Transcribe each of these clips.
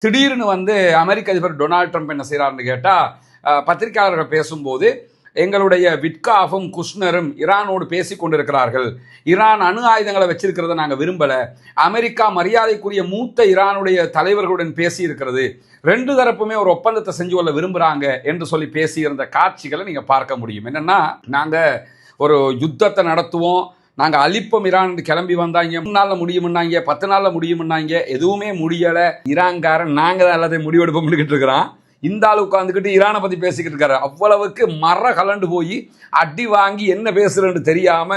திடீர்னு அமெரிக்க அதிபர் Donald Trump என்ன செய்யறாருன்னு கேட்டா, பத்திரிகையாளர்கள் பேசும்போது எங்களுடைய விட்காஃபும் குஷ்னரும் ஈரானோடு பேசிக் கொண்டிருக்கிறார்கள். ஈரான் அணு ஆயுதங்களை வச்சிருக்கிறத நாங்கள் விரும்பல. அமெரிக்கா மரியாதைக்குரிய மூத்த ஈரானுடைய தலைவர்களுடன் பேசி இருக்கிறது. ரெண்டு தரப்புமே ஒரு ஒப்பந்தத்தை செஞ்சு கொள்ள விரும்புறாங்க என்று சொல்லி பேசியிருந்த காட்சிகளை நீங்க பார்க்க முடியும். என்னன்னா, நாங்க ஒரு யுத்தத்தை நடத்துவோம், நாங்கள் அழிப்போம் ஈரான் கிளம்பி வந்தாங்க. 3 நாளில் முடியும்னாங்க, 10 நாளில் முடியும்னாங்க. எதுவுமே முடியலை. ஈரான்காரன் நாங்கள் எல்லாத்தையும் முடிவெடுப்போம் இருக்கிறான். இந்த ஆளு உட்காந்துக்கிட்டு ஈரானை பற்றி பேசிக்கிட்டு இருக்காரு. அவ்வளவுக்கு மர கலண்டு போய் அடி வாங்கி என்ன பேசுறேன்னு தெரியாம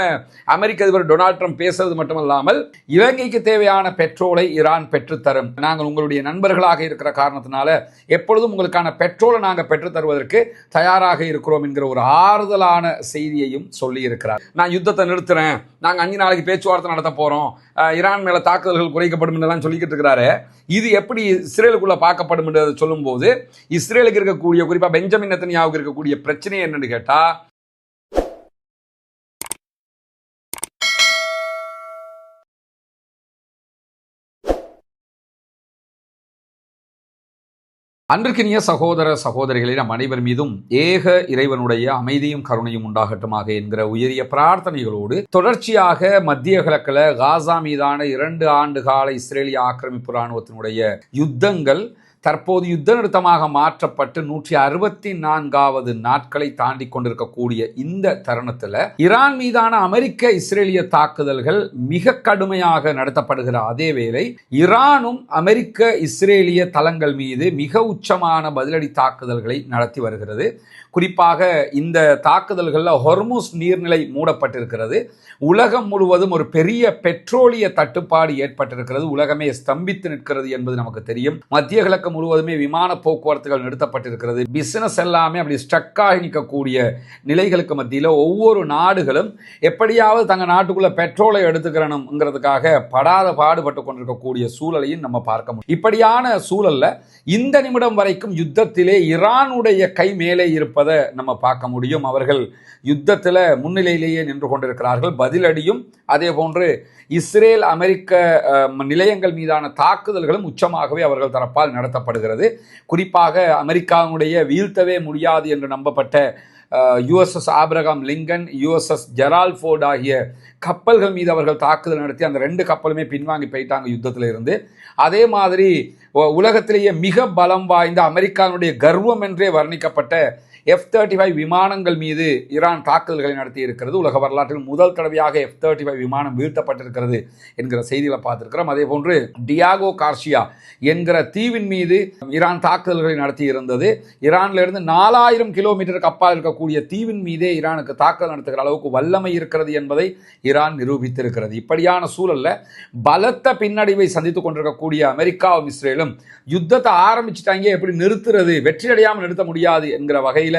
அமெரிக்க அதிபர் டொனால்ட் ட்ரம்ப் பேசுறது மட்டுமல்லாமல், இலங்கைக்கு தேவையான பெட்ரோலை ஈரான் பெற்றுத்தரும், நாங்கள் உங்களுடைய நண்பர்களாக இருக்கிற காரணத்தினால எப்பொழுதும் உங்களுக்கான பெட்ரோலை நாங்கள் பெற்றுத்தருவதற்கு தயாராக இருக்கிறோம் என்கிற ஒரு ஆறுதலான செய்தியையும் சொல்லி இருக்கிறார். நான் யுத்தத்தை நிறுத்துறேன், நாங்கள் 5 நாளைக்கு பேச்சுவார்த்தை நடத்த போறோம், ஈரான் மேல தாக்குதல்கள் குறைக்கப்படும் என்றெல்லாம் சொல்லிக்கிட்டு இருக்கிறாரு. இது எப்படி இஸ்ரேலுக்குள்ள பார்க்கப்படும் என்று சொல்லும் போது, இஸ்ரேலுக்கு இருக்கக்கூடிய, குறிப்பா பெஞ்சமின் நெத்தன்யாவுக்கு இருக்கக்கூடிய பிரச்சனை என்னன்னு கேட்டா, அன்றுக்கினிய சகோதர சகோதரிகளை நம் அனைவர் மீதும் ஏக இறைவனுடைய அமைதியும் கருணையும் உண்டாகட்டுமாக என்கிற உயரிய பிரார்த்தனைகளோடு, தொடர்ச்சியாக மத்திய கிழக்கில் காசா மீதான 2 ஆண்டு கால இஸ்ரேலிய ஆக்கிரமிப்பு இராணுவத்தினுடைய யுத்தங்கள் தற்போது யுத்த நிறுத்தமாக மாற்றப்பட்டு 164வது நாட்களை தாண்டி கொண்டிருக்கக்கூடிய இந்த தருணத்தில் ஈரான் மீதான அமெரிக்க இஸ்ரேலிய தாக்குதல்கள் மிக கடுமையாக நடத்தப்படுகிற அதே வேளை, ஈரானும் அமெரிக்க இஸ்ரேலிய தளங்கள் மீது மிக உச்சமான பதிலடி தாக்குதல்களை நடத்தி வருகிறது. குறிப்பாக இந்த தாக்குதல்களில் ஹொர்முஸ் நீர்நிலை மூடப்பட்டிருக்கிறது. உலகம் முழுவதும் ஒரு பெரிய பெட்ரோலிய தட்டுப்பாடு ஏற்பட்டிருக்கிறது. உலகமே ஸ்தம்பித்து நிற்கிறது என்பது நமக்கு தெரியும். மத்திய கிழக்கு முழுவதுமே விமான போக்குவரத்துகள் நிறுத்தப்பட்டிருக்கிறது. பிசினஸ் எல்லாமே அப்படி ஸ்ட்ரக்காகி நிற்கக்கூடிய நிலைகளுக்கு மத்தியில் ஒவ்வொரு நாடுகளும் எப்படியாவது தங்கள் நாட்டுக்குள்ள பெட்ரோலை எடுத்துக்கிறணுங்கிறதுக்காக படாத பாடுபட்டு கொண்டிருக்கக்கூடிய சூழலையும் நம்ம பார்க்க முடியும். இப்படியான சூழல்ல இந்த நிமிடம் வரைக்கும் யுத்தத்திலே ஈரானுடைய கை மேலே இருப்பதை நம்ம பார்க்க முடியும். அவர்கள் யுத்தத்தில் முன்னிலையிலேயே நின்று கொண்டிருக்கிறார்கள். பதிலடியும் அதே போன்று இஸ்ரேல் அமெரிக்க நிலையங்கள் மீதான தாக்குதல்களும் உச்சமாகவே அவர்கள் தரப்பால் நடத்தப்படுகிறது. குறிப்பாக அமெரிக்காவுடைய வீழ்த்தவே முடியாது என்று நம்பப்பட்ட USS Abraham Lincoln, USS Gerald Ford ஆகிய கப்பல்கள் மீது அவர்கள் தாக்குதல் நடத்தி அந்த 2 கப்பலுமே பின்வாங்கி போயிட்டாங்க யுத்தத்தில் இருந்து. அதே மாதிரி உலகத்திலேயே மிக பலம் வாய்ந்த அமெரிக்காவுடைய கர்வம் என்றே வர்ணிக்கப்பட்ட F-35 விமானங்கள் மீது ஈரான் தாக்குதல்களை நடத்தி இருக்கிறது. உலக வரலாற்றில் முதல் தடவையாக F-35 விமானம் வீழ்த்தப்பட்டிருக்கிறது என்கிற செய்திகளை பார்த்திருக்கிறோம். அதே போன்று டியாகோ கார்சியா என்கிற தீவின் மீது ஈரான் தாக்குதல்களை நடத்தி இருந்தது. ஈரான்ல இருந்து 4000 கிலோமீட்டருக்கு அப்பால் இருக்கக்கூடிய தீவின் மீதே ஈரானுக்கு தாக்குதல் நடத்துகிற அளவுக்கு வல்லமை இருக்கிறது என்பதை ஈரான் நிரூபித்திருக்கிறது. இப்படியான சூழல்ல பலத்த பின்னடைவை சந்தித்துக் கொண்டிருக்கக்கூடிய அமெரிக்காவும் இஸ்ரேலும் யுத்தத்தை ஆரம்பிச்சுட்டாங்க, எப்படி நிறுத்துறது, வெற்றி அடையாமல் நிறுத்த முடியாது என்கிற வகையில்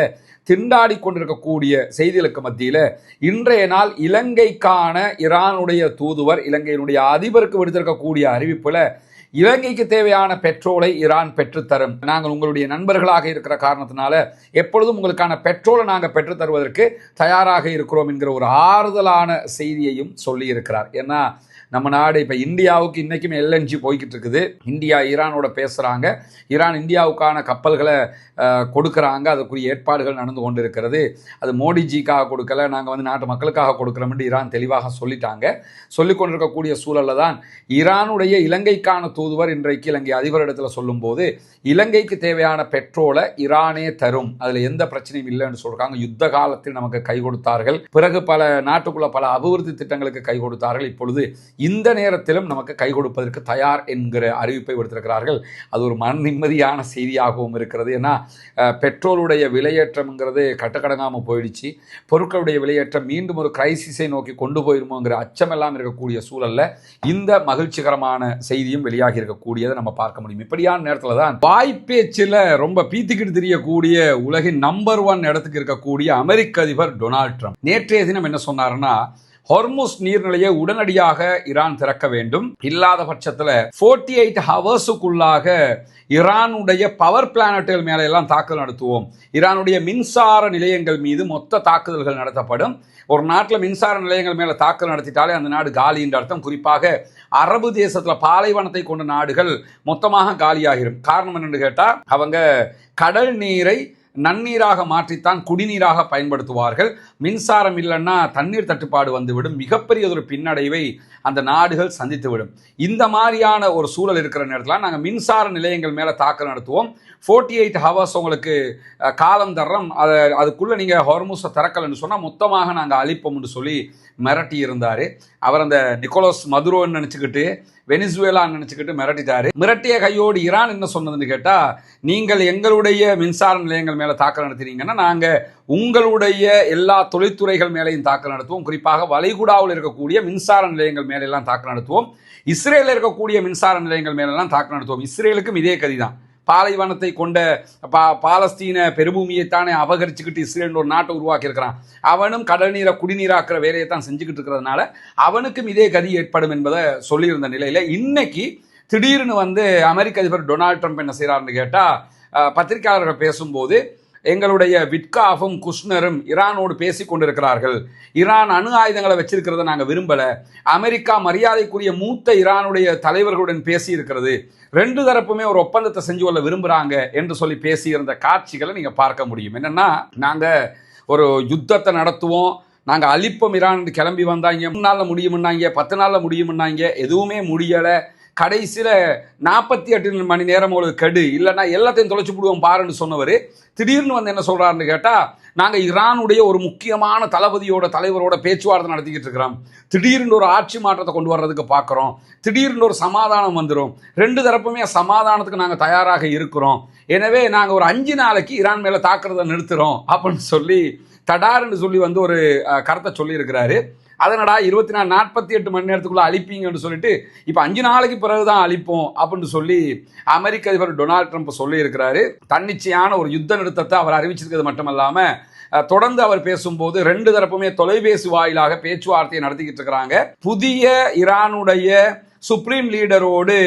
திண்டாடி கொண்டிருக்கக்கூடிய செய்திகளுக்கு மத்தியில் இன்றைய நாள் இலங்கைக்கான ஈரானுடைய தூதுவர் இலங்கையினுடைய அதிபருக்கு விடுத்திருக்கக்கூடிய அறிவிப்புல, இலங்கைக்கு தேவையான பெட்ரோலை ஈரான் பெற்றுத்தரும், நாங்கள் உங்களுடைய நண்பர்களாக இருக்கிற காரணத்தினால எப்பொழுதும் உங்களுக்கான பெட்ரோலை நாங்கள் பெற்றுத்தருவதற்கு தயாராக இருக்கிறோம் என்கிற ஒரு ஆறுதலான செய்தியையும் சொல்லி இருக்கிறார். ஏன்னா நம்ம நாடு இப்போ இந்தியாவுக்கு இன்றைக்குமே LNG போய்கிட்டு இருக்குது. இந்தியா ஈரானோட பேசுகிறாங்க, ஈரான் இந்தியாவுக்கான கப்பல்களை கொடுக்குறாங்க, அதுக்குரிய ஏற்பாடுகள் நடந்து கொண்டு இருக்கிறது. அது மோடிஜிக்காக கொடுக்கல, நாங்கள் நாட்டு மக்களுக்காக கொடுக்குறோம்னு ஈரான் தெளிவாக சொல்லிட்டாங்க. சொல்லி கொண்டிருக்கக்கூடிய சூழலில் தான் ஈரானுடைய இலங்கைக்கான தூதுவர் இன்றைக்கு இலங்கை அதிபரிடத்தில் சொல்லும்போது, இலங்கைக்கு தேவையான பெட்ரோலை ஈரானே தரும், அதில் எந்த பிரச்சனையும் இல்லைன்னு சொல்கிறாங்க. யுத்த காலத்தில் நமக்கு கை கொடுத்தார்கள், பிறகு பல நாட்டுக்குள்ள பல அபிவிருத்தி திட்டங்களுக்கு கை கொடுத்தார்கள், இப்பொழுது இந்த நேரத்திலும் நமக்கு கை கொடுப்பதற்கு தயார் என்கிற அறிவிப்பை விடுத்திருக்கிறார்கள். அது ஒரு மன நிம்மதியான செய்தியாகவும் இருக்கிறது. ஏன்னா பெட்ரோலுடைய விலையேற்றம்ங்கிறது கட்டுக்கடங்காமல் போயிடுச்சு. பொருட்களுடைய விலையேற்றம் மீண்டும் ஒரு கிரைசிஸை நோக்கி கொண்டு போயிருமோங்கிற அச்சமெல்லாம் இருக்கக்கூடிய சூழல்ல இந்த மகிழ்ச்சிகரமான செய்தியும் வெளியாகி இருக்கக்கூடியதை நம்ம பார்க்க முடியும். இப்படியான நேரத்தில் தான் வாய்ப்பேச்சில் ரொம்ப பீத்திக்கிட்டு தெரியக்கூடிய உலகின் நம்பர் 1 இடத்துக்கு இருக்கக்கூடிய அமெரிக்க அதிபர் டொனால்ட் ட்ரம்ப் நேற்றைய தினம் என்ன சொன்னாருன்னா, ஹொர்முஸ் நீர்நிலையை உடனடியாக ஈரான் திறக்க வேண்டும். இல்லாத பட்சத்தில் 48 ஹவர்ஸுக்குள்ளாக ஈரானுடைய பவர் பிளானட்டுகள் மேலே எல்லாம் தாக்குதல் நடத்துவோம். ஈரானுடைய மின்சார நிலையங்கள் மீது மொத்த தாக்குதல்கள் நடத்தப்படும். ஒரு நாட்டில் மின்சார நிலையங்கள் மேலே தாக்குதல் நடத்திட்டாலே அந்த நாடு காலி என்ற அர்த்தம். குறிப்பாக அரபு தேசத்தில் பாலைவனத்தை கொண்ட நாடுகள் மொத்தமாக காலியாகிடும். காரணம் என்னன்னு கேட்டால், அவங்க கடல் நீரை நன்னீராக மாற்றித்தான் குடிநீராக பயன்படுத்துவார்கள். மின்சாரம் இல்லைன்னா தண்ணீர் தட்டுப்பாடு வந்துவிடும். மிகப்பெரியதொரு பின்னடைவை அந்த நாடுகள் சந்தித்துவிடும். இந்த மாதிரியான ஒரு சூழல் இருக்கிற நேரத்தில் நாங்கள் மின்சார நிலையங்கள் மேலே தாக்கல் நடத்துவோம். 48 ஹவர்ஸ் உங்களுக்கு காலம் தர்றோம். அதுக்குள்ளே நீங்கள் ஹொர்முஸை திறக்கலன்னு சொன்னால் மொத்தமாக நாங்கள் அழிப்போம்னு சொல்லி மிரட்டி இருந்தார். அவர் அந்த நிக்கோலஸ் மதுரோன்னு நினச்சிக்கிட்டு வெனிசுவேலான்னு நினச்சிக்கிட்டு மிரட்டிட்டாரு. மிரட்டிய கையோடு ஈரான் என்ன சொன்னதுன்னு கேட்டால், நீங்கள் எங்களுடைய மின்சார நிலையங்கள் மேலே தாக்கல் நடத்தினீங்கன்னா நாங்கள் உங்களுடைய எல்லா தொழில்துறைகள் மேலேயும் தாக்கல் நடத்துவோம். குறிப்பாக வளைகுடாவில் இருக்கக்கூடிய மின்சார நிலையங்கள் மேலெல்லாம் தாக்கல் நடத்துவோம். இஸ்ரேலில் இருக்கக்கூடிய மின்சார நிலையங்கள் மேலெல்லாம் தாக்கல் நடத்துவோம். இஸ்ரேலுக்கும் இதே கதி தான். பாலைவனத்தை கொண்ட பாலஸ்தீன பெருபூமியைத்தானே அபகரிச்சுக்கிட்டு இஸ்ரேல் ஒரு நாட்டை உருவாக்கி இருக்கிறான். அவனும் கடல் நீரை குடிநீராக்குற வேலையை தான் செஞ்சுக்கிட்டு இருக்கிறதுனால அவனுக்கும் இதே கதி ஏற்படும் என்பதை சொல்லியிருந்த நிலையில் இன்னைக்கு திடீர்னு அமெரிக்க அதிபர் டொனால்ட் ட்ரம்ப் என்ன செய்கிறாருன்னு கேட்டால், பத்திரிகையாளர்கள் பேசும்போது எங்களுடைய விட்காஃபும் குஷ்னரும் ஈரானோடு பேசி கொண்டிருக்கிறார்கள். ஈரான் அணு ஆயுதங்களை வச்சிருக்கிறத நாங்கள் விரும்பலை. அமெரிக்கா மரியாதைக்குரிய மூத்த ஈரானுடைய தலைவர்களுடன் பேசி இருக்கிறது. 2 தரப்புமே ஒரு ஒப்பந்தத்தை செஞ்சு கொள்ள விரும்புகிறாங்க என்று சொல்லி பேசியிருந்த காட்சிகளை நீங்கள் பார்க்க முடியும். என்னென்னா, நாங்கள் ஒரு யுத்தத்தை நடத்துவோம், நாங்கள் அழிப்போம் ஈரான் கிளம்பி வந்தாங்க. 3 நாளில் முடியும்னாங்க, 10 நாளில் முடியும்னாங்க. எதுவுமே முடியலை. கடைசியில் 48 மணி நேரம் ஒரு கெடு, இல்லைன்னா எல்லாத்தையும் தொலைச்சி விடுவோம் பாருன்னு சொன்னவர் திடீர்னு என்ன சொல்கிறாருன்னு கேட்டால், நாங்கள் ஈரானுடைய ஒரு முக்கியமான தலைவரோட பேச்சுவார்த்தை நடத்திக்கிட்டு இருக்கிறோம். திடீர்னு ஒரு ஆட்சி மாற்றத்தை கொண்டு வர்றதுக்கு பார்க்குறோம். திடீர்னு ஒரு சமாதானம் வந்துடும். 2 தரப்புமே சமாதானத்துக்கு நாங்கள் தயாராக இருக்கிறோம். எனவே நாங்கள் ஒரு 5 நாளைக்கு ஈரான் மேலே தாக்குறதை நிறுத்துகிறோம் அப்படின்னு சொல்லி தடாருன்னு சொல்லி ஒரு கருத்தை சொல்லியிருக்கிறாரு. அதனடா 48 மணி நேரத்துக்குள்ள அழிப்பீங்கன்னு சொல்லிட்டு இப்போ 5 நாளைக்கு பிறகுதான் அழிப்போம் அப்படின்னு சொல்லி அமெரிக்க அதிபர் டொனால்ட் ட்ரம்ப் சொல்லி இருக்கிறாரு. தன்னிச்சையான ஒரு யுத்த நிறுத்தத்தை அவர் அறிவிச்சிருக்கிறது மட்டுமல்லாம தொடர்ந்து அவர் பேசும்போது 2 தரப்புமே தொலைபேசி வாயிலாக பேச்சுவார்த்தையை நடத்திக்கிட்டு இருக்கிறாங்க. புதிய ஈரானுடைய சுப்ரீம் லீடரோடு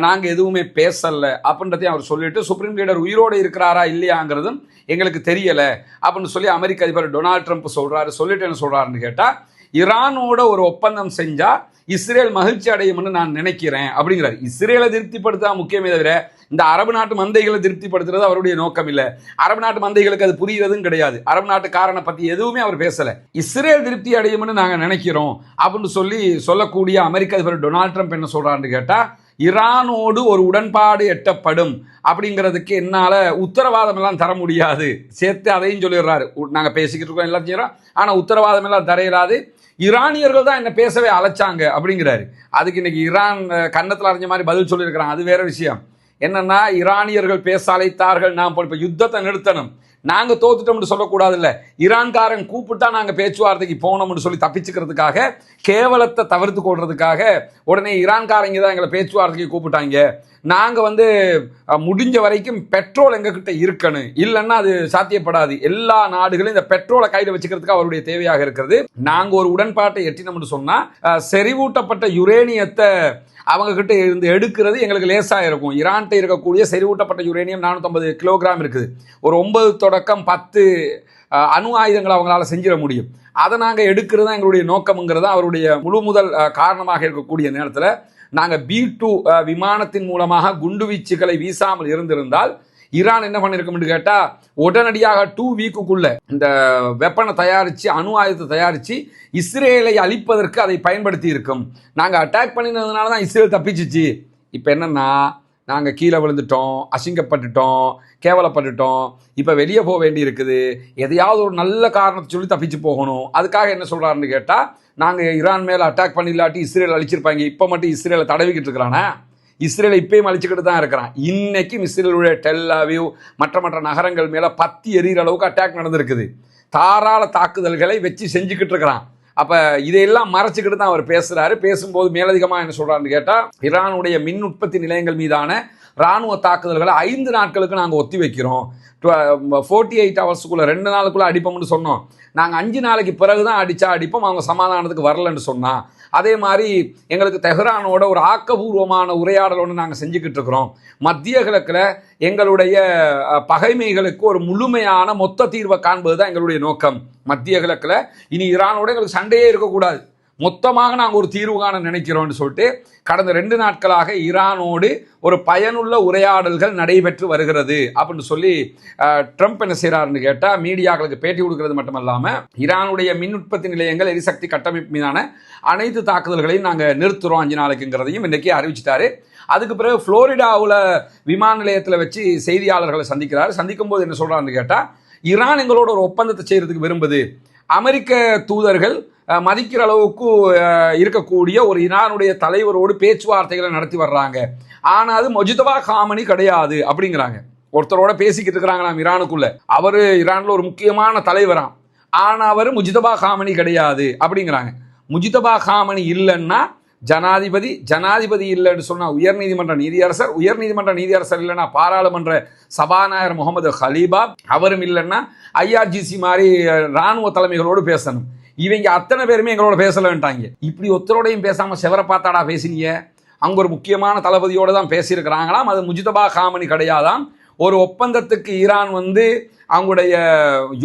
நாங்கள் எதுவுமே பேசலை அப்படின்றதையும் அவர் சொல்லிட்டு, சுப்ரீம் லீடர் உயிரோடு இருக்கிறாரா இல்லையாங்கிறதும் எங்களுக்கு தெரியலை அப்படின்னு சொல்லி அமெரிக்க அதிபர் டொனால்ட் ட்ரம்ப் சொல்றாரு. சொல்லிட்டு என்ன சொல்றாருன்னு கேட்டால், ஈரானோட ஒரு ஒப்பந்தம் செஞ்சா இஸ்ரேல் மகிழ்ச்சி அடையும்னு நான் நினைக்கிறேன் அப்படிங்கிறார். இஸ்ரேலை திருப்திப்படுத்தா முக்கியமே தவிர இந்த அரபு நாட்டு மந்தைகளை திருப்திப்படுத்துறது அவருடைய நோக்கம் இல்லை. அரபு நாட்டு மந்தைகளுக்கு அது புரிகிறதும் கிடையாது. அரபு நாட்டுக்காரனை பற்றி எதுவுமே அவர் பேசலை. இஸ்ரேல் திருப்தி அடையும்னு நாங்கள் நினைக்கிறோம் அப்படின்னு சொல்லக்கூடிய அமெரிக்க அதிபர் டொனால்ட் ட்ரம்ப் என்ன சொல்றாருன்னு கேட்டால், ஈரானோடு ஒரு உடன்பாடு எட்டப்படும் அப்படிங்கிறதுக்கு என்னால் உத்தரவாதம் எல்லாம் தர முடியாது. சேர்த்து அதையும் சொல்லிடுறாரு. நாங்கள் பேசிக்கிட்டு இருக்கோம் எல்லாம் செய்கிறோம், ஆனால் உத்தரவாதம் எல்லாம் தரையிடாது. ஈரானியர்கள் தான் என்ன பேசவே அழைச்சாங்க அப்படிங்கிறாரு. அதுக்கு இன்னைக்கு ஈரான் கன்னத்தில் அறிஞ்ச மாதிரி பதில் சொல்லியிருக்கிறாங்க. அது வேற விஷயம். என்னன்னா, ஈரானியர்கள் பேச அழைத்தார்கள், நாம் இப்போ யுத்தத்தை நிறுத்தணும், நாங்கள் தோத்துட்டோம்னு சொல்லக்கூடாதுல்ல. ஈரான்காரன் கூப்பிட்டா நாங்கள் பேச்சுவார்த்தைக்கு போனோம்னு சொல்லி தப்பிச்சுக்கிறதுக்காக, கேவலத்தை தவிர்த்து கொள்றதுக்காக உடனே ஈரான்காரங்க தான் எங்களை பேச்சுவார்த்தைக்கு கூப்பிட்டாங்க. நாங்கள் முடிஞ்ச வரைக்கும் பெட்ரோல் எங்ககிட்ட இருக்கணும், இல்லைன்னா அது சாத்தியப்படாது. எல்லா நாடுகளும் இந்த பெட்ரோலை கையில் வச்சுக்கிறதுக்கு அவருடைய தேவையாக இருக்கிறது. நாங்கள் ஒரு உடன்பாட்டை எட்டினோம்னு சொன்னால் செறிவூட்டப்பட்ட யுரேனியத்தை அவங்க கிட்ட இருந்து எடுக்கிறது எங்களுக்கு லேசாக இருக்கும். ஈரான்கிட்ட இருக்கக்கூடிய செறிவூட்டப்பட்ட யுரேனியம் 450 கிலோகிராம் இருக்குது. ஒரு 9 தொடக்கம் 10 அணு ஆயுதங்களை அவங்களால செஞ்சிட முடியும். அதை நாங்கள் எடுக்கிறது தான் எங்களுடைய நோக்கம்ங்கிறது அவருடைய முழு முதல் காரணமாக இருக்கக்கூடிய நேரத்தில் நாங்கள் B-2 விமானத்தின் மூலமாக குண்டுவீச்சுகளை வீசாமல் இருந்திருந்தால் ஈரான் என்ன பண்ணிருக்கோம்னு கேட்டால், உடனடியாக 2 வீக்குக்குள்ள இந்த வெப்பனை தயாரித்து அணு ஆயுதத்தை தயாரித்து இஸ்ரேலை அழிப்பதற்கு அதை பயன்படுத்தி இருக்கும். நாங்கள் அட்டாக் பண்ணினதுனால தான் இஸ்ரேல் தப்பிச்சிச்சு. இப்போ என்னன்னா, நாங்கள் கீழே விழுந்துட்டோம், அசிங்கப்பட்டுட்டோம், கேவலப்பட்டுட்டோம், இப்போ வெளியே போக வேண்டி இருக்குது. எதையாவது ஒரு நல்ல காரணத்தை சொல்லி தப்பிச்சு போகணும். அதுக்காக என்ன சொல்கிறாருன்னு கேட்டால், நாங்கள் ஈரான் மேலே அட்டாக் பண்ணிடலாட்டி இஸ்ரேல் அழிச்சிருப்பாங்க, இப்போ மட்டும் இஸ்ரேலை தடவிக்கிட்டு இருக்கிறானே, இஸ்ரேலை இப்பயும் அழிச்சுக்கிட்டு தான் இருக்கிறான். இன்னைக்கும் இஸ்ரேலுடைய டெல் அவீவ் மற்ற நகரங்கள் மேலே பத்தி எறிகிற அளவுக்கு அட்டாக் நடந்திருக்குது. தாராள தாக்குதல்களை வச்சு செஞ்சுக்கிட்டு இருக்கிறான். அப்போ இதையெல்லாம் மறைச்சிக்கிட்டு தான் அவர் பேசுகிறாரு. பேசும்போது மேலதிகமாக என்ன சொல்கிறாருன்னு கேட்டால், ஈரானுடைய மின் உற்பத்தி நிலையங்கள் மீதான இராணுவ தாக்குதல்களை 5 நாட்களுக்கு நாங்கள் ஒத்தி வைக்கிறோம், 48 ஹவர்ஸுக்குள்ளே 2 நாளுக்குள்ளே அடிப்போம்னு சொன்னோம். நாங்கள் 5 நாளைக்கு பிறகு தான் அடிப்போம், அவங்க சமாதானத்துக்கு வரலன்னு சொன்னால். அதே மாதிரி எங்களுக்கு தெஹ்ரானோட ஒரு ஆக்கபூர்வமான உரையாடலோடு நாங்கள் செஞ்சுக்கிட்டு இருக்கிறோம். மத்திய கிழக்கில் எங்களுடைய பகைமைகளுக்கு ஒரு முழுமையான மொத்த தீர்வை காண்பது தான் எங்களுடைய நோக்கம். மத்திய கிழக்கில் இனி ஈரானோட எங்களுக்கு சண்டையே இருக்கக்கூடாது, மொத்தமாக நாங்கள் ஒரு தீர்வு காண நினைக்கிறோம்னு சொல்லிட்டு கடந்த 2 நாட்களாக ஈரானோடு ஒரு பயனுள்ள உரையாடல்கள் நடைபெற்று வருகிறது அப்படின்னு சொல்லி ட்ரம்ப் என்ன செய்கிறாருன்னு கேட்டால் மீடியாக்களுக்கு பேட்டி கொடுக்கறது மட்டுமல்லாமல் ஈரானுடைய மின் உற்பத்தி நிலையங்கள், எரிசக்தி கட்டமைப்பு மீதான அனைத்து தாக்குதல்களையும் நாங்கள் நிறுத்துகிறோம் 5 நாளைக்குங்கிறதையும் இன்றைக்கி அறிவிச்சிட்டாரு. அதுக்கு பிறகு புளோரிடாவில் விமான நிலையத்தில் வச்சு செய்தியாளர்களை சந்திக்கும் போது என்ன சொல்கிறாருன்னு கேட்டால், ஈரான் எங்களோட ஒரு ஒப்பந்தத்தை செய்கிறதுக்கு விரும்புது, அமெரிக்க தூதர்கள் மதிக்கிற அளவுக்கு இருக்கக்கூடிய ஒரு ஈரானுடைய தலைவரோடு பேச்சுவார்த்தைகளை நடத்தி வர்றாங்க, ஆனால் அது மொஜிதபா காமனி கிடையாது அப்படிங்கிறாங்க. ஒருத்தரோட பேசிக்கிட்டு இருக்கிறாங்களாம் ஈரானுக்குள்ள, அவர் ஈரானில் ஒரு முக்கியமான தலைவராம், ஆனால் அவர் முஜிதபா காமனி கிடையாது அப்படிங்கிறாங்க. முஜிதபா காமனி இல்லைன்னா ஜனாதிபதி இல்லைன்னு சொன்னால் உயர்நீதிமன்ற நீதியரசர் இல்லைன்னா பாராளுமன்ற சபாநாயகர் முகமது ஹலீபா, அவரும் இல்லைன்னா ஐஆர்ஜிசி மாதிரி இராணுவ தலைமைகளோடு பேசணும். இவங்க அத்தனை பேருமே எங்களோட பேசலன்ட்டாங்க. இப்படி ஒருத்தரோடையும் பேசாமல் செவர பார்த்தாடா பேசினீங்க, அங்கே ஒரு முக்கியமான தளபதியோடு தான் பேசியிருக்கிறாங்களாம், அது முஜிதபா காமனி கிடையாதாம். ஒரு ஒப்பந்தத்துக்கு ஈரான் அவங்களுடைய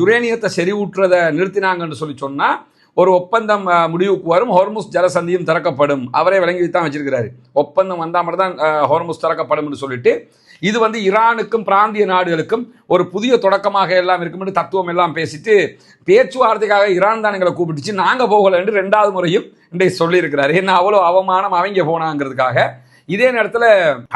யுரேனியத்தை செறிவூட்டுறதை நிறுத்தினாங்கன்னு சொன்னால் ஒரு ஒப்பந்தம் முடிவுக்கு வரும், ஹோர்முஸ் ஜலசந்தியும் திறக்கப்படும். அவரே விளங்கி தான் வச்சிருக்கிறாரு, ஒப்பந்தம் வந்தால் மட்டும் தான் ஹோர்முஸ் திறக்கப்படும் சொல்லிட்டு. இது ஈரானுக்கும் பிராந்திய நாடுகளுக்கும் ஒரு புதிய தொடக்கமாக எல்லாம் இருக்கும் தத்துவம் எல்லாம் பேசிட்டு பேச்சுவார்த்தைக்காக ஈரான் தான் எங்களை கூப்பிட்டுச்சு, நாங்கள் போகலை என்று 2வது முறையும் இன்றைக்கு சொல்லியிருக்கிறாரு. என்ன அவ்வளோ அவமானம் அவங்க போனாங்கிறதுக்காக. இதே நேரத்தில்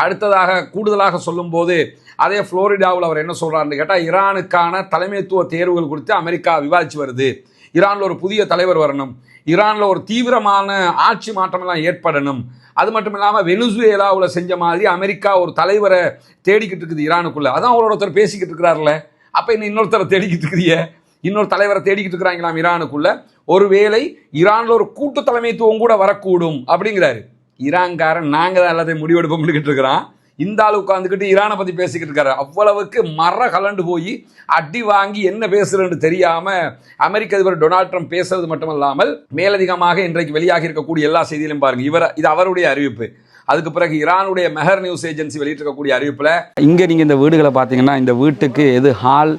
அடுத்ததாக கூடுதலாக சொல்லும்போது அதே புளோரிடாவில் அவர் என்ன சொல்கிறாருன்னு கேட்டால், ஈரானுக்கான தலைமைத்துவ தேர்வுகள் குறித்து அமெரிக்கா விவாதித்து வருது, ஈரானில் ஒரு புதிய தலைவர் வரணும், ஈரானில் ஒரு தீவிரமான ஆட்சி மாற்றமெல்லாம் ஏற்படணும், அது மட்டும் இல்லாமல் வெனிசுவேலாவில் செஞ்ச மாதிரி அமெரிக்கா ஒரு தலைவரை தேடிக்கிட்டு இருக்குது ஈரானுக்குள்ளே. அதான் அவரோட ஒருத்தர் பேசிக்கிட்டு இருக்கிறார்ல, அப்போ இன்னொருத்தரை தேடிக்கிட்டு இருக்கிறீங்க, இன்னொரு தலைவரை தேடிக்கிட்டு இருக்கிறாங்களாம் ஈரானுக்குள்ளே. ஒருவேளை ஈரானில் ஒரு கூட்டு தலைமைத்துவம் கூட வரக்கூடும் அப்படிங்கிறாரு. ஈரான்காரன் நாங்கள் தான் எல்லாத்தையும் முடிவெடுப்போம் இருக்கிறான், இந்த ஆள் உட்காந்துக்கிட்டு ஈரானை பற்றி பேசிக்கிட்டு இருக்காரு. அவ்வளவுக்கு கலண்டு போய் அடி வாங்கி என்ன பேசுறேன்னு தெரியாமல் அமெரிக்க அதிபர் டொனால்ட் ட்ரம்ப் பேசுறது மட்டுமல்லாமல் மேலதிகமாக இன்றைக்கு வெளியாகி இருக்கக்கூடிய எல்லா செய்தியிலும் பாருங்க, இது அவருடைய அறிவிப்பு. அதுக்கு பிறகு ஈரானுடைய மெஹர் நியூஸ் ஏஜென்சி வெளியிட்டிருக்கக்கூடிய அறிவிப்பில் இங்கே நீங்கள் இந்த வீடுகளை பார்த்தீங்கன்னா, இந்த வீட்டுக்கு எது ஹால்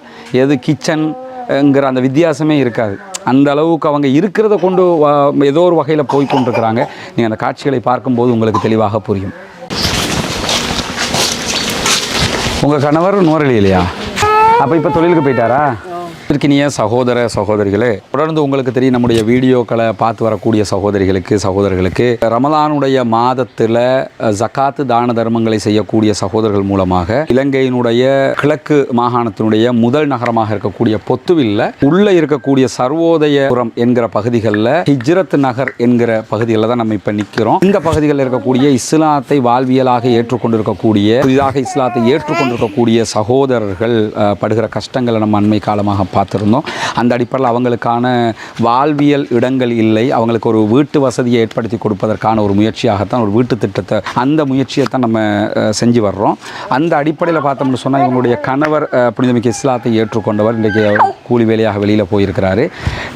எது கிச்சன்ங்கிற அந்த வித்தியாசமே இருக்காது. அந்த அளவுக்கு அவங்க இருக்கிறத கொண்டு ஏதோ ஒரு வகையில் போய் கொண்டிருக்கிறாங்க. நீங்கள் அந்த காட்சிகளை பார்க்கும்போது உங்களுக்கு தெளிவாக புரியும். உங்கள் கணவர் நுவரெலியிலையா? அப்போ இப்போ தொழிலுக்கு போயிட்டாரா? இனிய சகோதர சகோதரிகளே, தொடர்ந்து உங்களுக்கு தெரியும் நம்முடைய வீடியோக்களை பார்த்து வரக்கூடிய சகோதரிகளுக்கு ரமலானுடைய மாதத்தில் ஜகாத்து தான தர்மங்களை செய்யக்கூடிய சகோதரர்கள் மூலமாக இலங்கையினுடைய கிழக்கு மாகாணத்தினுடைய முதல் நகரமாக இருக்கக்கூடிய பொத்துவில்ல உள்ள இருக்கக்கூடிய சர்வோதயபுரம் என்கிற பகுதிகளில் ஹிஜ்ரத் நகர் என்கிற பகுதிகளில் தான் நம்ம இப்போ நிற்கிறோம். இந்த பகுதிகளில் இருக்கக்கூடிய இஸ்லாத்தை வாழ்வியலாக ஏற்றுக்கொண்டிருக்கக்கூடிய புதிதாக இஸ்லாத்தை ஏற்றுக்கொண்டிருக்கக்கூடிய சகோதரர்கள் படுகிற கஷ்டங்களை நம்ம அண்மை காலமாக பார்த்துருந்தோம். அந்த அடிப்படையில் அவங்களுக்கான வாழ்வியல் இடங்கள் இல்லை, அவங்களுக்கு ஒரு வீட்டு வசதியை ஏற்படுத்தி கொடுப்பதற்கான ஒரு முயற்சியாகத்தான் ஒரு வீட்டு திட்டத்தை, அந்த முயற்சியை தான் நம்ம செஞ்சு வர்றோம். அந்த அடிப்படையில் பார்த்தோம்னு சொன்னால் இவங்களுடைய கணவர் புனிதமிக்க இஸ்லாத்தை ஏற்றுக்கொண்டவர் இன்றைக்கு கூலி வேலையாக வெளியில் போயிருக்கிறாரு.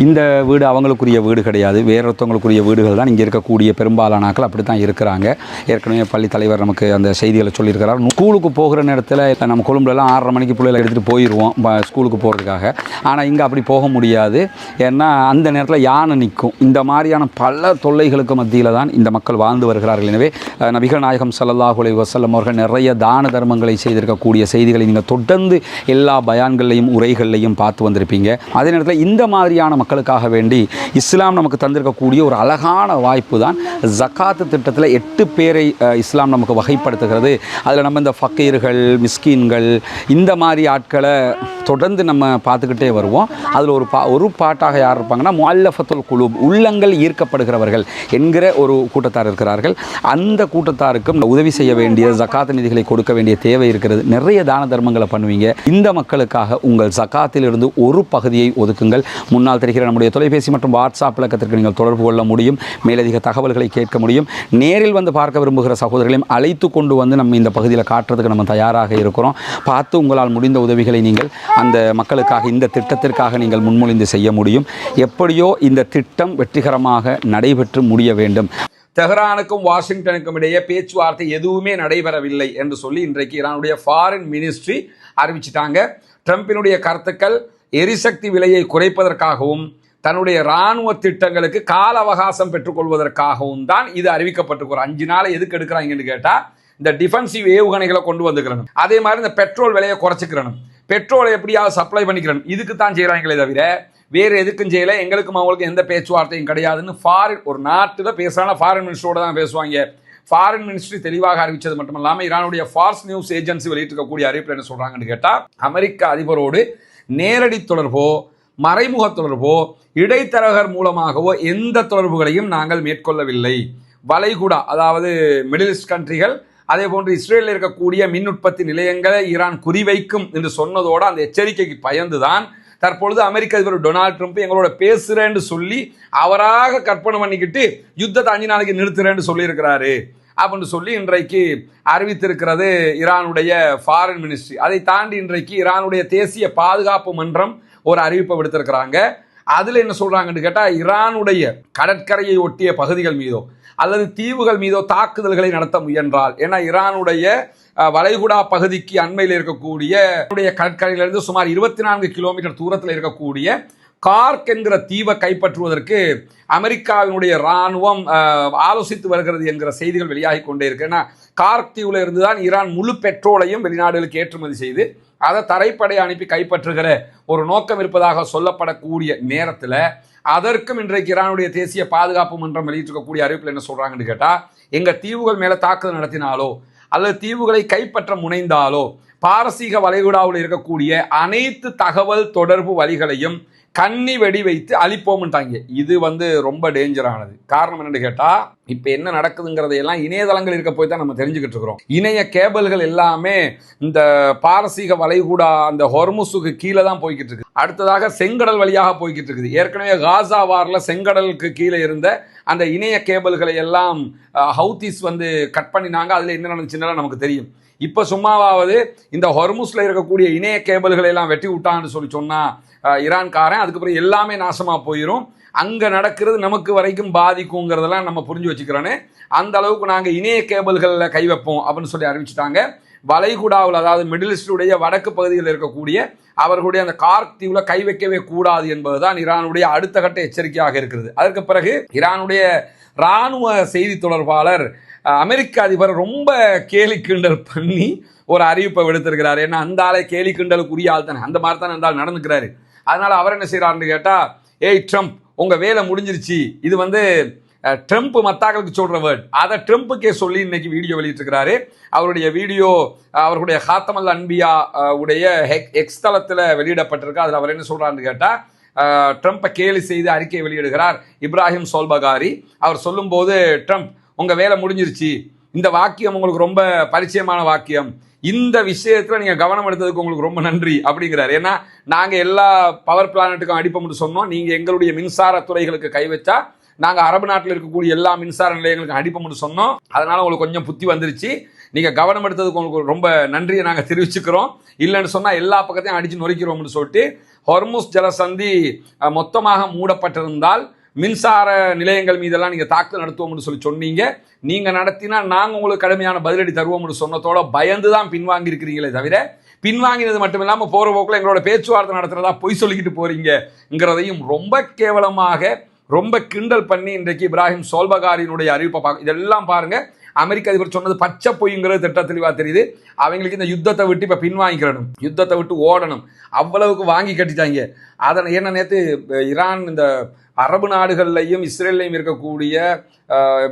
இந்த வீடு அவங்களுக்குரிய வீடு கிடையாது, வேறொருத்தவங்களுக்குரிய வீடுகள் தான். இங்கே இருக்கக்கூடிய பெரும்பாலானாக்கள் அப்படி தான் இருக்கிறாங்க. ஏற்கனவே பள்ளி தலைவர் நமக்கு அந்த செய்திகளை சொல்லியிருக்கிறார். ஸ்கூலுக்கு போகிற நேரத்தில் நம்ம கொழும்புலாம் 6:30 மணிக்கு பிள்ளைகளை எடுத்துகிட்டு போயிடுவோம் ஸ்கூலுக்கு போகிறதுக்காக. ஆனால் இங்கே அப்படி போக முடியாது, ஏன்னா அந்த நேரத்தில் யானை நிற்கும். இந்த மாதிரியான பல தொல்லைகளுக்கு மத்தியில் தான் இந்த மக்கள் வாழ்ந்து வருகிறார்கள். எனவே நபிகள் நாயகம் ஸல்லல்லாஹு அலைஹி வஸல்லம் அவர்கள் நிறைய தான தர்மங்களை செய்திருக்கக்கூடிய செய்திகளை நீங்கள் தொடர்ந்து எல்லா பயான்களையும் உரைகளையும் பார்த்து வந்திருப்பீங்க. அதே நேரத்தில் இந்த மாதிரியான மக்களுக்காக வேண்டி இஸ்லாம் நமக்கு தந்திருக்கக்கூடிய ஒரு அழகான வாய்ப்பு தான் ஜகாத்து திட்டத்தில் 8 பேரை இஸ்லாம் நமக்கு வகைப்படுத்துகிறது. அதில் நம்ம இந்த ஃபக்கீர்கள், மிஸ்கீன்கள், இந்த மாதிரி ஆட்களை தொடர்ந்து நம்ம பார்த்துக்கிட்டே வருவோம். அதில் ஒரு பாட்டாக யார் இருப்பாங்கன்னா முஅல்லஃபத்துல் குலூப், உள்ளங்கள் ஈர்க்கப்படுகிறவர்கள் என்கிற ஒரு கூட்டத்தார் இருக்கிறார்கள். அந்த கூட்டத்தாருக்கும் உதவி செய்ய வேண்டிய ஜகாத் நிதிகளை கொடுக்க வேண்டிய தேவை இருக்கிறது. நிறைய தான தர்மங்களை பண்ணுவீங்க. இந்த மக்களுக்காக உங்கள் ஜகாத்திலிருந்து ஒரு பகுதியை ஒதுக்குங்கள். முன்னால் தெரிகிற நம்முடைய தொலைபேசி மற்றும் வாட்ஸ்அப் இலக்கத்திற்கு நீங்கள் தொடர்பு கொள்ள முடியும். மேலதிக தகவல்களை கேட்க முடியும். நேரில் வந்து பார்க்க விரும்புகிற சகோதரர்களையும் அழைத்து கொண்டு வந்து நம்ம இந்த பகுதியில் காட்டுறதுக்கு நம்ம தயாராக இருக்கிறோம். பார்த்து உங்களால் முடிந்த உதவிகளை நீங்கள் அந்த மக்களுக்காக, இந்த திட்டத்திற்காக நீங்கள் முன்மொழிந்து செய்ய முடியும். எப்படியோ இந்த திட்டம் வெற்றிகரமாக நடைபெற்று முடிய வேண்டும். தெஹ்ரானுக்கும் வாஷிங்டனுக்கும் இடையே பேச்சுவார்த்தை எதுவுமே நடைபெறவில்லை என்று சொல்லி இன்றைக்கு ஈரானுடைய ஃபாரின் மினிஸ்ட்ரி அறிவிச்சிட்டாங்க. ட்ரம்பினுடைய கருத்துக்கள் எரிசக்தி விலையை குறைப்பதற்காகவும் தன்னுடைய இராணுவ திட்டங்களுக்கு கால அவகாசம் பெற்றுக்கொள்வதற்காகவும் தான் இது அறிவிக்கப்பட்டிருக்கிற 5 நாளை எதுக்கு எடுக்கிறாங்கன்னு கேட்டால், இந்த டிஃபென்சிவ் ஏவுகணைகளை கொண்டு வந்துக்கிறணும், அதே மாதிரி இந்த பெட்ரோல் விலையை குறைச்சிக்கிறணும், பெட்ரோலை எப்படியாவது சப்ளை பண்ணிக்கிறணும், இதுக்கு தான் செய்கிறாங்களே தவிர வேறு எதுக்கும் செய்யலை. எங்களுக்கும் அவங்களுக்கும் எந்த பேச்சுவார்த்தையும் கிடையாதுன்னு ஃபாரின் ஒரு நாட்டில் பேசுகிறாங்கன்னா ஃபாரின் மினிஸ்டரோட தான் பேசுவாங்க. ஃபாரின் மினிஸ்ட்ரி தெளிவாக அறிவித்தது மட்டும் இல்லாமல் ஈரானுடைய ஃபார்ஸ் நியூஸ் ஏஜென்சி வெளியிட்டிருக்கக்கூடிய அறிவிப்பில் என்ன சொல்கிறாங்கன்னு கேட்டால், அமெரிக்க அதிபரோடு நேரடி தொடர்போ மறைமுக தொடர்போ இடைத்தரகர் மூலமாகவோ எந்த தொடர்புகளையும் நாங்கள் மேற்கொள்ளவில்லை. வளைகுடா, அதாவது மிடில் ஈஸ்ட் கண்ட்ரிகள், அதே போன்று இஸ்ரேலில் இருக்கக்கூடிய மின் உற்பத்தி நிலையங்களை ஈரான் குறிவைக்கும் என்று சொன்னதோடு அந்த எச்சரிக்கைக்கு பயந்துதான் தற்பொழுது அமெரிக்க அதிபர் டொனால்ட் ட்ரம்ப் எங்களோட பேசுகிறேன்னு சொல்லி அவராக கற்பனை பண்ணிக்கிட்டு யுத்தத்தை 5 நாளைக்கு நிறுத்துறேன்னு சொல்லியிருக்கிறாரு அப்படின்னு சொல்லி இன்றைக்கு அறிவித்திருக்கிறது ஈரானுடைய ஃபாரின் மினிஸ்ட்ரி. அதை தாண்டி இன்றைக்கு ஈரானுடைய தேசிய பாதுகாப்பு மன்றம் ஒரு அறிவிப்பை விடுத்திருக்கிறாங்க. அதில் என்ன சொல்கிறாங்கன்னு கேட்டால், ஈரானுடைய கடற்கரையை ஒட்டிய பகுதிகள் மீதோ அல்லது தீவுகள் மீதோ தாக்குதல்களை நடத்த முயன்றால், ஏன்னா ஈரானுடைய வளைகுடா பகுதிக்கு அண்மையில் இருக்கக்கூடிய கடற்கரையிலிருந்து சுமார் 24 கிலோமீட்டர் தூரத்தில் இருக்கக்கூடிய கார்க் என்கிற தீவை கைப்பற்றுவதற்கு அமெரிக்காவினுடைய இராணுவம் ஆலோசித்து வருகிறது என்கிற செய்திகள் வெளியாகி கொண்டே இருக்கு. ஏன்னா கார்க் தீவில் இருந்து தான் ஈரான் முழு பெட்ரோலையும் வெளிநாடுகளுக்கு ஏற்றுமதி செய்து அதை தரைப்படை அனுப்பி கைப்பற்றுகிற ஒரு நோக்கம் இருப்பதாக சொல்லப்படக்கூடிய நேரத்தில் அதற்கும் இன்றைக்கு ஈரானுடைய தேசிய பாதுகாப்பு மன்றம் வெளியிட்டிருக்கக்கூடிய அறிவிப்பில் என்ன சொல்கிறாங்கன்னு கேட்டால், எங்கள் தீவுகள் மேலே தாக்குதல் நடத்தினாலோ அல்லது தீவுகளை கைப்பற்ற முனைந்தாலோ பாரசீக வளைகுடாவில் இருக்கக்கூடிய அனைத்து தகவல் தொடர்பு வழிகளையும் கண்ணி வெடி வைத்து அழிப்போம்ட்டாங்க. இது ரொம்ப டேஞ்சரானது. காரணம் என்னன்னு கேட்டால், இப்போ என்ன நடக்குதுங்கிறதையெல்லாம் இணையதளங்கள் இருக்க போய் தான் நம்ம தெரிஞ்சுக்கிட்டு இருக்கிறோம். இணைய கேபிள்கள் எல்லாமே இந்த பாரசீக வளைகுடா அந்த ஹொர்முஸுக்கு கீழே தான் போய்கிட்டு இருக்கு. அடுத்ததாக செங்கடல் வழியாக போய்கிட்டு இருக்குது. ஏற்கனவே காசா வாரில் செங்கடலுக்கு கீழே இருந்த அந்த இணைய கேபிள்களை எல்லாம் ஹவுதிஸ் கட் பண்ணினாங்க. அதில் என்ன நடந்துச்சுன்னா நமக்கு தெரியும். இப்போ சும்மாவாவது இந்த ஹொர்முஸில் இருக்கக்கூடிய இணைய கேபிள்களை எல்லாம் வெட்டி விட்டான்னு சொல்லி சொன்னால் ஈரான்காரன், அதுக்கப்புறம் எல்லாமே நாசமாக போயிடும். அங்கே நடக்கிறது நமக்கு வரைக்கும் பாதிக்குங்கிறதெல்லாம் நம்ம புரிஞ்சு வச்சுக்கிறோன்னு அந்த அளவுக்கு நாங்கள் இணைய கேபிள்களில் கை வைப்போம் அப்படின்னு சொல்லி அறிவிச்சிட்டாங்க. வளைகுடாவில், அதாவது மிடில் ஈஸ்டுடைய வடக்கு பகுதியில் இருக்கக்கூடிய அவர்களுடைய அந்த கார்க் தீவில் கை வைக்கவே கூடாது என்பதுதான் ஈரானுடைய அடுத்த கட்ட எச்சரிக்கையாக இருக்கிறது. அதற்கு பிறகு ஈரானுடைய இராணுவ செய்தி தொடர்பாளர் அமெரிக்க அதிபர் ரொம்ப கேலி கிண்டல் பண்ணி ஒரு அறிவிப்பை விடுத்திருக்கிறார். ஏன்னா அந்த ஆளை கேலி கிண்டலுக்குரிய ஆள் தானே, அந்த மாதிரி தான் அந்த ஆள் நடந்துக்கிறாரு. அதனால அவர் என்ன செய்யறாருன்னு கேட்டால், ஏய் ட்ரம்ப், உங்கள் வேலை முடிஞ்சிருச்சு. இது ட்ரம்ப் மத்தாக்களுக்கு சொல்கிற வேர்ட், அதை ட்ரம்ப்புக்கே சொல்லி இன்னைக்கு வீடியோ வெளியிட்டிருக்கிறாரு. அவருடைய வீடியோ அவர்களுடைய ஹாத்தமல் அன்பியா உடைய எக்ஸ் தளத்தில் வெளியிடப்பட்டிருக்கு. அதில் அவர் என்ன சொல்கிறாருன்னு கேட்டால், ட்ரம்ப்பை கேலி செய்து அறிக்கை வெளியிடுகிறார் இப்ராஹிம் சோல்பகாரி. அவர் சொல்லும்போது, ட்ரம்ப் உங்கள் வேலை முடிஞ்சிருச்சு, இந்த வாக்கியம் உங்களுக்கு ரொம்ப பரிச்சயமான வாக்கியம், இந்த விஷயத்தில் நீங்கள் கவனம் எடுத்ததுக்கு உங்களுக்கு ரொம்ப நன்றி அப்படிங்கிறார். ஏன்னா நாங்கள் எல்லா பவர் பிளானட்டுக்கும் அடிப்போம்னு சொன்னோம், நீங்கள் எங்களுடைய மின்சார துறைகளுக்கு கை வச்சா நாங்கள் அரபு நாட்டில் இருக்கக்கூடிய எல்லா மின்சார நிலையங்களுக்கு அடிப்போம்னு சொன்னோம், அதனால் உங்களுக்கு கொஞ்சம் புத்தி வந்துருச்சு, நீங்கள் கவனம் எடுத்ததுக்கு உங்களுக்கு ரொம்ப நன்றியை நாங்கள் தெரிவிச்சுக்கிறோம், இல்லைன்னு சொன்னால் எல்லா பக்கத்தையும் அடித்து நொறுக்கிறோம்னு சொல்லிட்டு ஹொர்முஸ் ஜலசந்தி மொத்தமாக மூடப்பட்டிருந்தால் மின்சார நிலையங்கள் மீதெல்லாம் நீங்கள் தாக்குதல் நடத்துவோம்னு சொல்லி சொன்னீங்க, நீங்கள் நடத்தினா நாங்கள் உங்களுக்கு கடுமையான பதிலடி தருவோம்னு சொன்னதோட பயந்து தான் பின்வாங்கி இருக்கிறீங்களே தவிர, பின்வாங்கினது மட்டும் இல்லாமல் போகிற போக்கில் எங்களோட பேச்சுவார்த்தை நடத்துகிறதா பொய் சொல்லிக்கிட்டு போகிறீங்கிறதையும் ரொம்ப கேவலமாக ரொம்ப கிண்டல் பண்ணி இன்றைக்கு இப்ராஹிம் சோல்பகாரியினுடைய அறிவிப்பை இதெல்லாம் பாருங்கள். அமெரிக்க அதிபர் சொன்னது பச்சை பொய்ங்கிறது திட்ட தெளிவாக தெரியுது. அவங்களுக்கு இந்த யுத்தத்தை விட்டு இப்போ பின்வாங்கிக்கணும், யுத்தத்தை விட்டு ஓடணும், அவ்வளவுக்கு வாங்கி கட்டிட்டாங்க. அதனை என்ன நேற்று ஈரான் இந்த அரபு நாடுகள்லையும் இஸ்ரேல்லையும் இருக்கக்கூடிய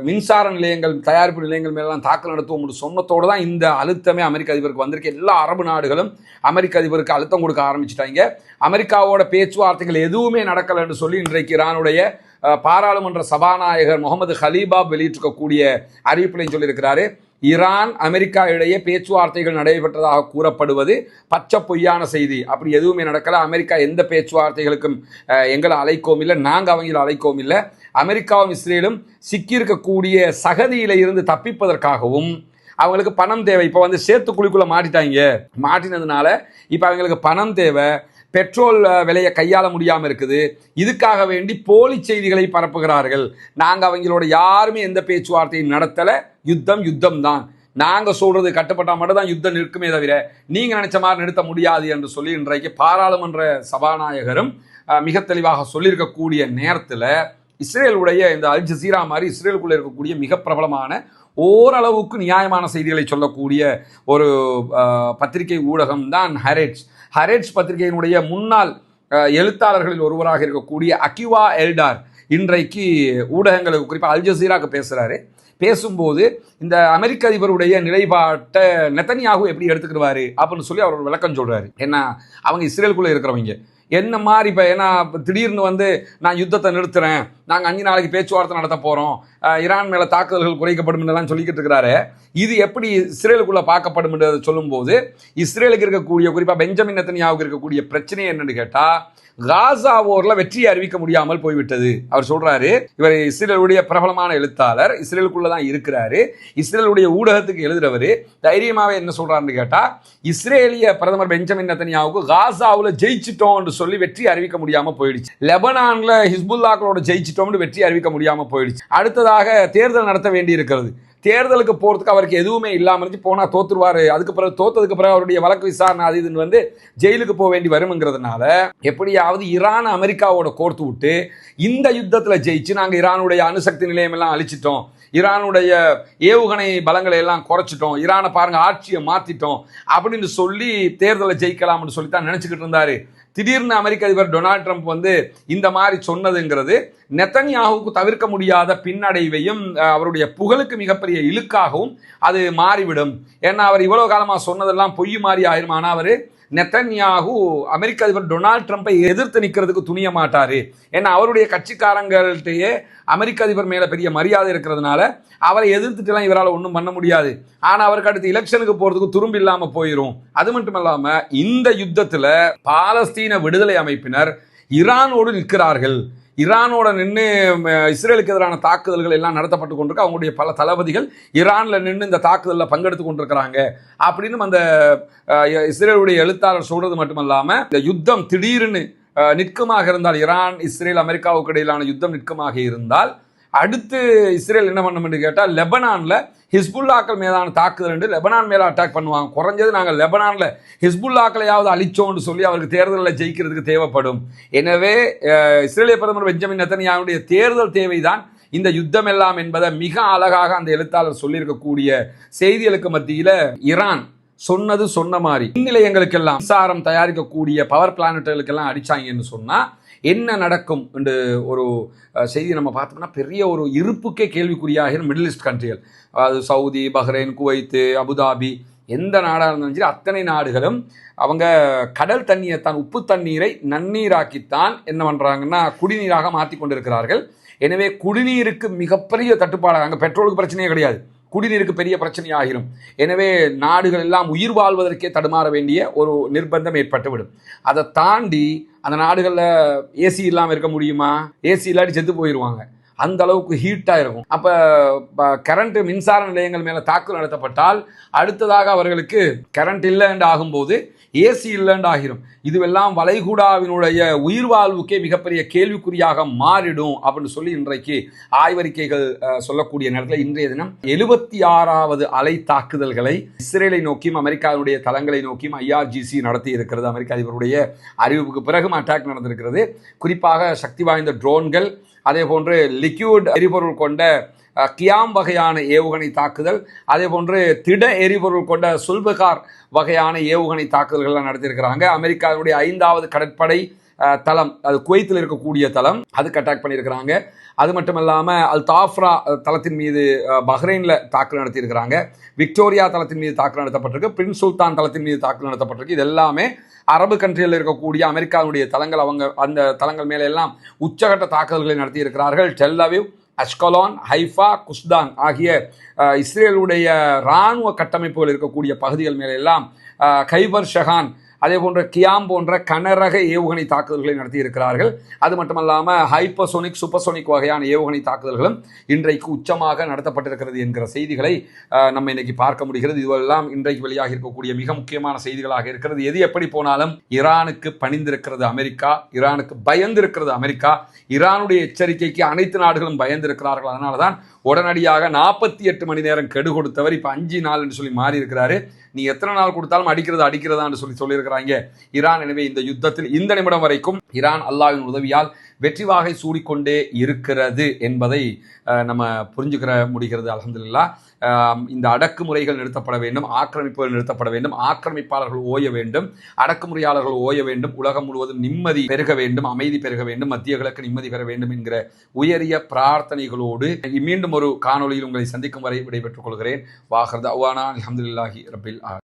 மின்சார நிலையங்கள், தயாரிப்பு நிலையங்கள் மேலாம் தாக்கல் நடத்துவோம் சொன்னத்தோடு தான் இந்த அழுத்தமே அமெரிக்க அதிபருக்கு வந்திருக்கு. எல்லா அரபு நாடுகளும் அமெரிக்க அதிபருக்கு அழுத்தம் கொடுக்க ஆரம்பிச்சிட்டாங்க. அமெரிக்காவோட பேச்சுவார்த்தைகள் எதுவுமே நடக்கலைன்னு சொல்லி இன்றைக்கு ஈரானுடைய பாராளுமன்ற சபாநாயகர் முகமது ஹலீபாப் வெளியிட்டிருக்கக்கூடிய அறிவிப்பிலையும் சொல்லியிருக்கிறாரு. ஈரான் அமெரிக்கா இடையே பேச்சுவார்த்தைகள் நடைபெற்றதாக கூறப்படுவது பச்சை பொய்யான செய்தி. அப்படி எதுவுமே நடக்கல. அமெரிக்கா எந்த பேச்சுவார்த்தைகளுக்கும் எங்களை அழைக்கவும் இல்லை, நாங்கள் அவங்களை அழைக்கவும் இல்லை. அமெரிக்காவும் இஸ்ரேலும் சிக்கியிருக்கக்கூடிய சகதியில இருந்து தப்பிப்பதற்காகவும் அவங்களுக்கு பணம் தேவை. இப்போ வந்து சேத்துக்குழிக்குள்ள மாட்டினதுனால இப்போ அவங்களுக்கு பணம் தேவை. பெட்ரோல் விலையை கையாள முடியாமல் இருக்குது. இதுக்காக வேண்டி போலி செய்திகளை பரப்புகிறார்கள். நாங்கள் அவங்களோட யாருமே எந்த பேச்சுவார்த்தையும் நடத்தலை, யுத்தம் தான், நாங்கள் சொல்றது கட்டுப்பட்டால் மட்டும் தான் யுத்தம் நிற்குமே தவிர நீங்கள் நினைச்ச மாதிரி நிறுத்த முடியாது என்று சொல்லி இன்றைக்கு பாராளுமன்ற சபாநாயகரும் மிக தெளிவாக சொல்லியிருக்கக்கூடிய நேரத்தில் இஸ்ரேலுடைய இந்த அல் ஜசீரா மாதிரி இஸ்ரேலுக்குள்ளே இருக்கக்கூடிய மிக பிரபலமான ஓரளவுக்கு நியாயமான செய்திகளை சொல்லக்கூடிய ஒரு பத்திரிகை ஊடகம் தான் ஹரெட்ஸ் பத்திரிகையினுடைய முன்னாள் எழுத்தாளர்களில் ஒருவராக இருக்கக்கூடிய அகிவா எல்டார் இன்றைக்கு ஊடகங்களுக்கு குறிப்பாக அல் ஜசீராக்கு பேசுகிறாரு. பேசும்போது இந்த அமெரிக்க அதிபருடைய நிலைப்பாட்டை நெத்தன்யாகு எப்படி எடுத்துக்கிடுவாரு அப்படின்னு சொல்லி அவர் விளக்கம் சொல்கிறாரு. ஏன்னா அவங்க இஸ்ரேலுக்குள்ளே இருக்கிறவங்க என்ன மாதிரி இப்போ ஏன்னா திடீர்னு வந்து நான் யுத்தத்தை நிறுத்துறேன், நாங்கள் 5 நாளைக்கு பேச்சுவார்த்தை நடத்த போகிறோம், ஈரான் மேலே தாக்குதல்கள் குறைக்கப்படும் என்றெல்லாம் சொல்லிக்கிட்டு இருக்கிறாரு. இது எப்படி இஸ்ரேலுக்குள்ளே பார்க்கப்படும் என்று சொல்லும்போது இஸ்ரேலுக்கு இருக்கக்கூடிய குறிப்பாக பெஞ்சமின் நெத்தன்யாவுக்கு இருக்கக்கூடிய பிரச்சனை என்னன்னு கேட்டால் காசா போரில் வெற்றியை அறிவிக்க முடியாமல் போய்விட்டது. அவர் சொல்றாரு, இவர் இஸ்ரேலுடைய பிரபலமான எழுத்தாளர், இஸ்ரேலுக்குள்ள தான் இருக்கிறாரு, இஸ்ரேலுடைய ஊடகத்துக்கு எழுதுறவர். தைரியமாவே என்ன சொல்றாருன்னு கேட்டா இஸ்ரேலிய பிரதமர் பெஞ்சமின் நெத்தன்யாவுக்கு காசாவில் ஜெயிச்சிட்டோம்னு சொல்லி வெற்றி அறிவிக்க முடியாம போயிடுச்சு. லெபனான்ல ஹிஸ்புல்லாக்களோட ஜெயிச்சிட்டோம்னு வெற்றி அறிவிக்க முடியாம போயிடுச்சு. அடுத்ததாக தேர்தல் நடத்த வேண்டி இருக்கிறது. தேர்தலுக்கு போகிறதுக்கு அவருக்கு எதுவுமே இல்லாமல் இருந்துச்சு. போனால் தோத்துருவார். அதுக்கு பிறகு தோத்ததுக்கு பிறகு அவருடைய வழக்கு விசாரணை அது இதுன்னு வந்து ஜெயிலுக்கு போக வேண்டி வருங்கிறதுனால எப்படியாவது ஈரான் அமெரிக்காவோட கோர்த்து விட்டு இந்த யுத்தத்தில் ஜெயிச்சு நாங்கள் ஈரானுடைய அணுசக்தி நிலையம் எல்லாம் அழிச்சிட்டோம், ஈரானுடைய ஏவுகணை பலங்களை எல்லாம் குறைச்சிட்டோம், ஈரானை பாருங்க ஆட்சியை மாற்றிட்டோம் அப்படின்னு சொல்லி தேர்தலை ஜெயிக்கலாம்னு சொல்லி தான் நினச்சிக்கிட்டு இருந்தாரு. திடீர்னு அமெரிக்க அதிபர் டொனால்ட் ட்ரம்ப் வந்து இந்த மாதிரி சொன்னதுங்கிறது நெத்தன்யாகுவுக்கு தவிர்க்க முடியாத பின்னடைவையும் அவருடைய புகழுக்கு மிகப்பெரிய இழுக்காகவும் அது மாறிவிடும். ஏன்னா அவர் இவ்வளவு காலமாக சொன்னதெல்லாம் பொய் மாறி ஆயிரும். ஆனால் அவர் நெத்தன்யாகு அமெரிக்க அதிபர் டொனால்ட் ட்ரம்பை எதிர்த்து நிற்கிறதுக்கு துணிய மாட்டாரு. ஏன்னா அவருடைய கட்சிக்காரங்கள்கிட்டயே அமெரிக்க அதிபர் மேல பெரிய மரியாதை இருக்கிறதுனால அவரை எதிர்த்துட்டுலாம் இவரால் ஒன்றும் பண்ண முடியாது. ஆனால் அவருக்கு அடுத்து எலெக்ஷனுக்கு போறதுக்கு துரும்பு இல்லாமல் போயிடும். அது மட்டும் இல்லாம இந்த யுத்தத்தில் பாலஸ்தீன விடுதலை அமைப்பினர் ஈரானோடு நிற்கிறார்கள். ஈரானோட நின்று இஸ்ரேலுக்கு எதிரான தாக்குதல்கள் எல்லாம் நடத்தப்பட்டு கொண்டிருக்கு. அவங்களுடைய பல தளபதிகள் ஈரானில் நின்று இந்த தாக்குதலில் பங்கெடுத்து கொண்டிருக்கிறாங்க அப்படின்னு அந்த இஸ்ரேலுடைய எழுத்தாளர் சொல்றது மட்டுமல்லாமல் இந்த யுத்தம் திடீர்னு நிற்குமாக இருந்தால், ஈரான் இஸ்ரேல் அமெரிக்காவுக்கு இடையிலான யுத்தம் நிற்குமாக இருந்தால் அடுத்து இஸ்ரேல் என்ன பண்ணணும் என்று கேட்டால் லெபனான்ல ஹிஸ்புல்லாக்கள் மீதான தாக்குதல் என்று லெபனான் மேலே அட்டாக் பண்ணுவாங்க. குறைஞ்சது நாங்கள் லெபனான்ல ஹிஸ்புல்லாக்களையாவது அழிச்சோம்னு சொல்லி அவருக்கு தேர்தலில் ஜெயிக்கிறதுக்கு தேவைப்படும். எனவே இஸ்ரேலிய பிரதமர் பெஞ்சமின் நெத்தன்யாகுடைய தேர்தல் தேவைதான் இந்த யுத்தம் எல்லாம் என்பதை மிக அழகாக அந்த எழுத்தாளர் சொல்லியிருக்கக்கூடிய செய்திகளுக்கு மத்தியில் ஈரான் சொன்னது சொன்ன மாதிரி நிலையங்களுக்கெல்லாம் மின்சாரம் தயாரிக்கக்கூடிய பவர் பிளானட்டுகளுக்கெல்லாம் அடிச்சாங்கன்னு சொன்னா என்ன நடக்கும் என்று ஒரு செய்தி நம்ம பார்த்தோம்னா பெரிய ஒரு இருப்புக்கே கேள்விக்குறியாக மிடில் ஈஸ்ட் கண்ட்ரிகள், அது சவுதி, பஹ்ரைன், குவைத்து, அபுதாபி, எந்த நாடாக இருந்தாலும் சரி அத்தனை நாடுகளும் அவங்க கடல் தண்ணியை தான் உப்பு தண்ணீரை நன்னீராக்கித்தான் என்ன பண்ணுறாங்கன்னா குடிநீராக மாற்றி கொண்டிருக்கிறார்கள். எனவே குடிநீருக்கு மிகப்பெரிய தட்டுப்பாடாக, அங்கே பெட்ரோலுக்கு பிரச்சனையே கிடையாது, குடிநீருக்கு பெரிய பிரச்சனை ஆகிரும். எனவே நாடுகள் எல்லாம் உயிர் வாழ்வதற்கே தடுமாற வேண்டிய ஒரு நிர்பந்தம் ஏற்பட்டுவிடும். அதை தாண்டி அந்த நாடுகளில் ஏசி இல்லாமல் இருக்க முடியுமா? ஏசி இல்லாட்டி செத்து போயிடுவாங்க, அந்த அளவுக்கு ஹீட்டாக இருக்கும். அப்போ கரண்ட் மின்சார நிலையங்கள் மேலே தாக்குதல் நடத்தப்பட்டால் அடுத்ததாக அவர்களுக்கு கரண்ட் இல்லைன்னு ஆகும்போது ஏசி இல்லைன்னு ஆகிரும். இதுவெல்லாம் வளைகுடாவினுடைய உயிர் வாழ்வுக்கே மிகப்பெரிய கேள்விக்குறியாக மாறிடும் அப்படின்னு சொல்லி இன்றைக்கு ஆய்வறிக்கைகள் சொல்லக்கூடிய நேரத்தில் இன்றைய தினம் 76வது அலை தாக்குதல்களை இஸ்ரேலை நோக்கியும் அமெரிக்காவுடைய தளங்களை நோக்கியும் IRGC நடத்தி இருக்கிறது. அமெரிக்க அதிபருடைய அறிவிப்புக்கு பிறகும் அட்டாக் நடந்திருக்கிறது. குறிப்பாக சக்தி வாய்ந்த ட்ரோன்கள், அதே போன்று லிக்யூட் எரிபொருள் கொண்ட கியாம் வகையான ஏவுகணை தாக்குதல், அதே போன்று திட எரிபொருள் கொண்ட சுல்பகார் வகையான ஏவுகணை தாக்குதல்கள்லாம் நடத்தியிருக்கிறாங்க. அமெரிக்காவுடைய 5வது கடற்படை தளம், அது குவைத்தில் இருக்கக்கூடிய தளம், அதுக்கு அட்டாக் பண்ணியிருக்கிறாங்க. அது மட்டும் இல்லாமல் அல் தாஃப்ரா தளத்தின் மீது பஹ்ரைனில் தாக்குதல் நடத்தியிருக்கிறாங்க. விக்டோரியா தளத்தின் மீது தாக்குதல் நடத்தப்பட்டிருக்கு. பிரின்ஸ் சுல்தான் தளத்தின் மீது தாக்குதல் நடத்தப்பட்டிருக்கு. இது எல்லாமே அரபு கண்ட்ரியில் இருக்கக்கூடிய அமெரிக்காவுடைய தளங்கள். அவங்க அந்த தளங்கள் மேலே எல்லாம் உச்சகட்ட தாக்குதல்களை நடத்தியிருக்கிறார்கள். டெல் அவீவ், அஷ்கலான், ஹைஃபா, குஸ்தான் ஆகிய இஸ்ரேலுடைய இராணுவ கட்டமைப்புகள் இருக்கக்கூடிய பகுதிகள் மேலே எல்லாம் கைபர் ஷஹான், அதே போன்ற கியாம் போன்ற கனரக ஏவுகணை தாக்குதல்களை நடத்தியிருக்கிறார்கள். அது மட்டுமல்லாமல் ஹைப்பர்சோனிக், சூப்பர்சோனிக் வகையான ஏவுகணை தாக்குதல்களும் இன்றைக்கு உச்சமாக நடத்தப்பட்டிருக்கிறது என்கிற செய்திகளை நம்ம இன்னைக்கு பார்க்க முடிகிறது. இதுவெல்லாம் இன்றைக்கு வெளியாக இருக்கக்கூடிய மிக முக்கியமான செய்திகளாக இருக்கிறது. எது எப்படி போனாலும் ஈரானுக்கு பணிந்திருக்கிறது அமெரிக்கா, ஈரானுக்கு பயந்திருக்கிறது அமெரிக்கா, ஈரானுடைய எச்சரிக்கைக்கு அனைத்து நாடுகளும் பயந்திருக்கிறார்கள். அதனால தான் உடனடியாக 48 மணி நேரம் கெடு கொடுத்தவர் இப்போ 5 நாள் என்று சொல்லி மாறி இருக்கிறாரு. நீ எத்தனை நாள் கொடுத்தாலும் அடிக்கிறதான்னு சொல்லியிருக்கிறாங்க ஈரான். எனவே இந்த யுத்தத்தில் இந்த நிமிடம் வரைக்கும் ஈரான் அல்லாஹ்வின் உதவியால் வெற்றி வாகை சூடிக்கொண்டே இருக்கிறது என்பதை நம்ம புரிஞ்சுக்கிற முடிகிறது. அல்ஹம்துலில்லாஹ். இந்த அடக்குமுறைகள் நிறுத்தப்பட வேண்டும், ஆக்கிரமிப்புகள் நிறுத்தப்பட வேண்டும், ஆக்கிரமிப்பாளர்கள் ஓய வேண்டும், அடக்குமுறையாளர்கள் ஓய வேண்டும், உலகம் முழுவதும் நிம்மதி பெருக வேண்டும், அமைதி பெருக வேண்டும், மத்திய கிழக்கு நிம்மதி பெற வேண்டும் என்கிற உயரிய பிரார்த்தனைகளோடு மீண்டும் ஒரு காணொலியில் உங்களை சந்திக்கும் வரை விடைபெற்றுக் கொள்கிறேன். வாஹர் தஅவானா அல்ஹம்துலில்லாஹி ரப்பில் ஆலமீன்.